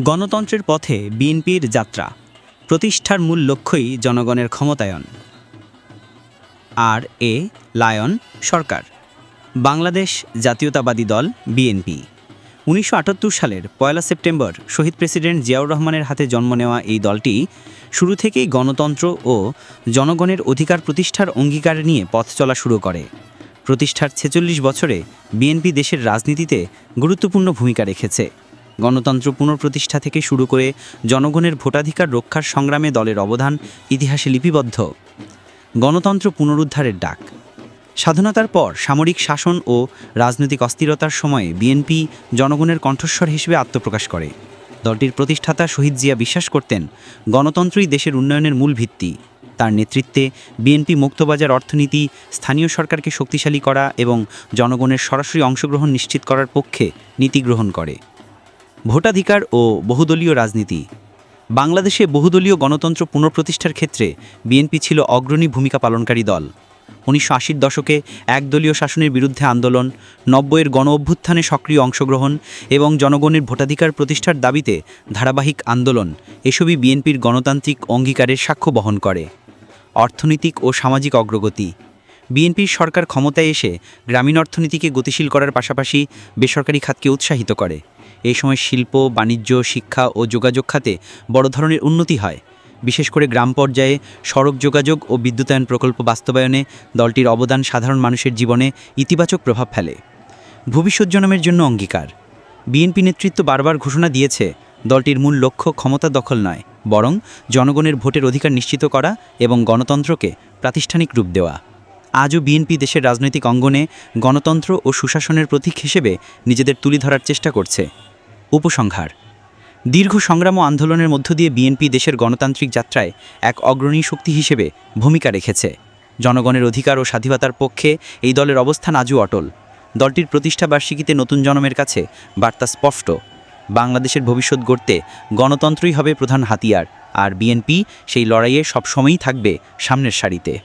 গণতন্ত্রের পথে বিএনপির যাত্রা প্রতিষ্ঠার মূল লক্ষ্যই জনগণের ক্ষমতায়ন। আর এ লায়ন সরকার, বাংলাদেশ জাতীয়তাবাদী দল বিএনপি। ১৯৭৮ সালের ১ সেপ্টেম্বর শহীদ প্রেসিডেন্ট জিয়াউর রহমানের হাতে জন্ম নেওয়া এই দলটি শুরু থেকেই গণতন্ত্র ও জনগণের অধিকার প্রতিষ্ঠার অঙ্গীকার নিয়ে পথ চলা শুরু করে। প্রতিষ্ঠার ৪৬ বছরে বিএনপি দেশের রাজনীতিতে গুরুত্বপূর্ণ ভূমিকা রেখেছে। গণতন্ত্র পুনঃপ্রতিষ্ঠা থেকে শুরু করে জনগণের ভোটাধিকার রক্ষার সংগ্রামে দলের অবদান ইতিহাসে লিপিবদ্ধ। গণতন্ত্র পুনরুদ্ধারের ডাক। স্বাধীনতার পর সামরিক শাসন ও রাজনৈতিক অস্থিরতার সময়ে বিএনপি জনগণের কণ্ঠস্বর হিসেবে আত্মপ্রকাশ করে। দলটির প্রতিষ্ঠাতা শহীদ জিয়া বিশ্বাস করতেন, গণতন্ত্রই দেশের উন্নয়নের মূল ভিত্তি। তার নেতৃত্বে বিএনপি মুক্তবাজার অর্থনীতি, স্থানীয় সরকারকে শক্তিশালী করা এবং জনগণের সরাসরি অংশগ্রহণ নিশ্চিত করার পক্ষে নীতি গ্রহণ করে। ভোটাধিকার ও বহুদলীয় রাজনীতি। বাংলাদেশে বহুদলীয় গণতন্ত্র পুনঃপ্রতিষ্ঠার ক্ষেত্রে বিএনপি ছিল অগ্রণী ভূমিকা পালনকারী দল। ১৯৮০ দশকে একদলীয় শাসনের বিরুদ্ধে আন্দোলন, ৯০-এর গণ-অভ্যুত্থানে সক্রিয় অংশগ্রহণ এবং জনগণের ভোটাধিকার প্রতিষ্ঠার দাবিতে ধারাবাহিক আন্দোলন এসবই বিএনপির গণতান্ত্রিক অঙ্গীকারের সাক্ষ্য বহন করে। অর্থনৈতিক ও সামাজিক অগ্রগতি। বিএনপির সরকার ক্ষমতায় এসে গ্রামীণ অর্থনীতিকে গতিশীল করার পাশাপাশি বেসরকারি খাতকে উৎসাহিত করে। এই সময় শিল্প, বাণিজ্য, শিক্ষা ও যোগাযোগ খাতে বড় ধরনের উন্নতি হয়। বিশেষ করে গ্রাম পর্যায়ে সড়ক যোগাযোগ ও বিদ্যুতায়ন প্রকল্প বাস্তবায়নে দলটির অবদান সাধারণ মানুষের জীবনে ইতিবাচক প্রভাব ফেলে। ভবিষ্যৎ জন্মের জন্য অঙ্গীকার। বিএনপি নেতৃত্ব বারবার ঘোষণা দিয়েছে, দলটির মূল লক্ষ্য ক্ষমতা দখল নয়, বরং জনগণের ভোটের অধিকার নিশ্চিত করা এবং গণতন্ত্রকে প্রাতিষ্ঠানিক রূপ দেওয়া। আজও বিএনপি দেশের রাজনৈতিক অঙ্গনে গণতন্ত্র ও সুশাসনের প্রতীক হিসেবে নিজেদের তুলে ধরার চেষ্টা করছে। উপসংহার। দীর্ঘ সংগ্রাম ও আন্দোলনের মধ্য দিয়ে বিএনপি দেশের গণতান্ত্রিক যাত্রায় এক অগ্রণী শক্তি হিসেবে ভূমিকা রেখেছে। জনগণের অধিকার ও স্বাধীনতার পক্ষে এই দলের অবস্থান আজও অটল। দলটির প্রতিষ্ঠা বার্ষিকীতে নতুন জনমের কাছে বার্তা স্পষ্ট, বাংলাদেশের ভবিষ্যৎ গড়তে গণতন্ত্রই হবে প্রধান হাতিয়ার, আর বিএনপি সেই লড়াইয়ে সবসময়ই থাকবে সামনের সারিতে।